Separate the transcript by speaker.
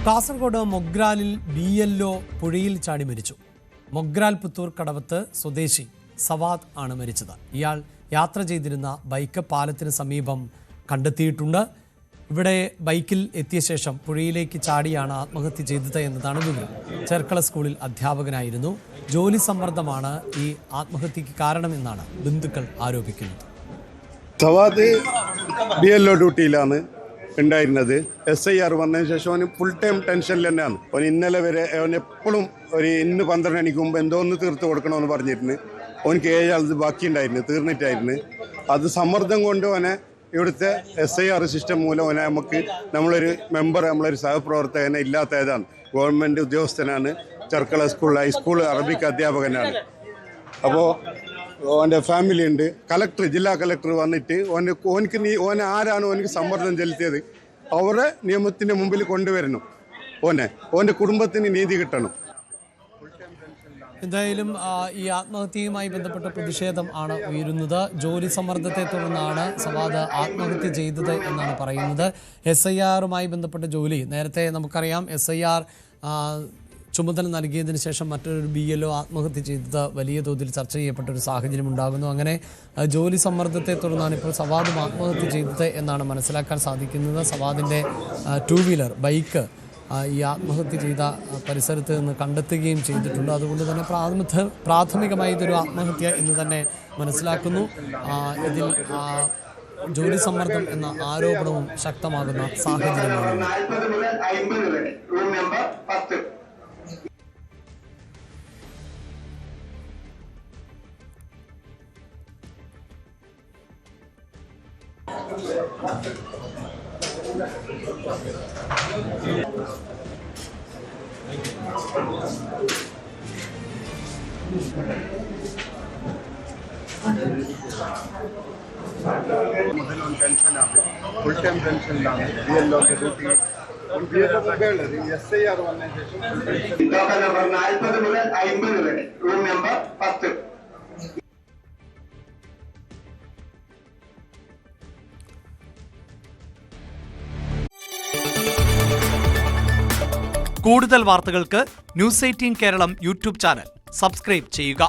Speaker 1: Kasaragod മൊഗ്രാലിൽ BLO പുഴയിൽ ചാടി മരിച്ചു. മൊഗ്രാൽ പുത്തൂർ കടവത്ത് സ്വദേശി സവാദ് ആണ് മരിച്ചത്. ഇയാൾ യാത്ര ചെയ്തിരുന്ന ബൈക്ക് പാലത്തിന് സമീപം കണ്ടെത്തിയിട്ടുണ്ട്. ഇവിടെ ബൈക്കിൽ എത്തിയ ശേഷം പുഴയിലേക്ക് ചാടിയാണ് ആത്മഹത്യ ചെയ്തത് എന്നതാണ് വിവരം. ചെർക്കള സ്കൂളിൽ അധ്യാപകനായിരുന്നു. ജോലി സമ്മർദ്ദമാണ് ഈ ആത്മഹത്യക്ക് കാരണമെന്നാണ് ബന്ധുക്കൾ ആരോപിക്കുന്നത്.
Speaker 2: സവാദ് BLO ഡ്യൂട്ടിയിലാണ് ഉണ്ടായിരുന്നത്. SIR വന്നതിന് ശേഷം അവന് ഫുൾ ടൈം ടെൻഷനിൽ തന്നെയാണ്. അവൻ ഇന്നലെ വരെ അവൻ എപ്പോഴും ഇന്ന് 12 മണിക്ക് മുമ്പ് എന്തോ ഒന്ന് തീർത്ത് കൊടുക്കണമെന്ന് പറഞ്ഞിരുന്നു. അവനക്ക് 7 ആൾ ബാക്കി ഉണ്ടായിരുന്നു, തീർന്നിട്ടായിരുന്നു. അത് സമ്മർദ്ദം കൊണ്ട് അവനെ ഇവിടുത്തെ SIR സിസ്റ്റം മൂലം അവനെ നമ്മളൊരു മെമ്പർ, നമ്മളൊരു സഹപ്രവർത്തകനെ ഇല്ലാത്തതാണ്. ഗവൺമെൻറ് ഉദ്യോഗസ്ഥനാണ്. ചെർക്കള സ്കൂൾ ഹൈസ്കൂൾ അറബിക് അധ്യാപകനാണ്. അപ്പോൾ ഓൻ്റെ ഫാമിലി ഉണ്ട്. ജില്ലാ കളക്ടർ വന്നിട്ട് ഓനെ ആരാണ് ഓനക്ക് സമ്മർദ്ദം ചെലുത്തിയത് അവരെ നിയമത്തിൻ്റെ മുമ്പിൽ കൊണ്ടുവരണം. ഓൻ്റെ കുടുംബത്തിന് നീതി കിട്ടണം.
Speaker 1: എന്തായാലും ഈ ആത്മഹത്യയുമായി ബന്ധപ്പെട്ട പ്രതിഷേധം ആണ് ഉയരുന്നത്. ജോലി സമ്മർദ്ദത്തെ തുടർന്നാണ് സവാദ് ആത്മഹത്യ ചെയ്തത് എന്നാണ് പറയുന്നത്. SIRുമായി ബന്ധപ്പെട്ട ജോലി നേരത്തെ നമുക്കറിയാം. SIR ചുമതല നൽകിയതിന് ശേഷം മറ്റൊരു BLO ആത്മഹത്യ ചെയ്തത് വലിയ തോതിൽ ചർച്ച ചെയ്യപ്പെട്ട ഒരു സാഹചര്യം ഉണ്ടാകുന്നു. അങ്ങനെ ജോലി സമ്മർദ്ദത്തെ തുടർന്നാണ് ഇപ്പോൾ സവാദും ആത്മഹത്യ ചെയ്തത് എന്നാണ് മനസ്സിലാക്കാൻ സാധിക്കുന്നത്. സവാദിൻ്റെ 2 വീലർ ബൈക്ക് ഈ ആത്മഹത്യ ചെയ്ത പരിസരത്ത് നിന്ന് കണ്ടെത്തുകയും ചെയ്തിട്ടുണ്ട്. അതുകൊണ്ട് തന്നെ പ്രാഥമികമായി ഇതൊരു ആത്മഹത്യ എന്ന് തന്നെ മനസ്സിലാക്കുന്നു. ഇതിൽ ജോലി സമ്മർദ്ദം എന്ന ആരോപണവും ശക്തമാകുന്ന സാഹചര്യമാണ്.
Speaker 2: ടെൻഷനാണ്, ഫുൾ ടൈം ടെൻഷനിലാണ്. BLO ഡ്യൂട്ടി SIR വന്നതിന് ശേഷം നമ്പർ 40 മുതൽ 50 വരെ റൂം നമ്പർ 10.
Speaker 3: കൂടുതൽ വാർത്തകൾക്ക് News 18 Keralam YouTube channel subscribe ചെയ്യുക.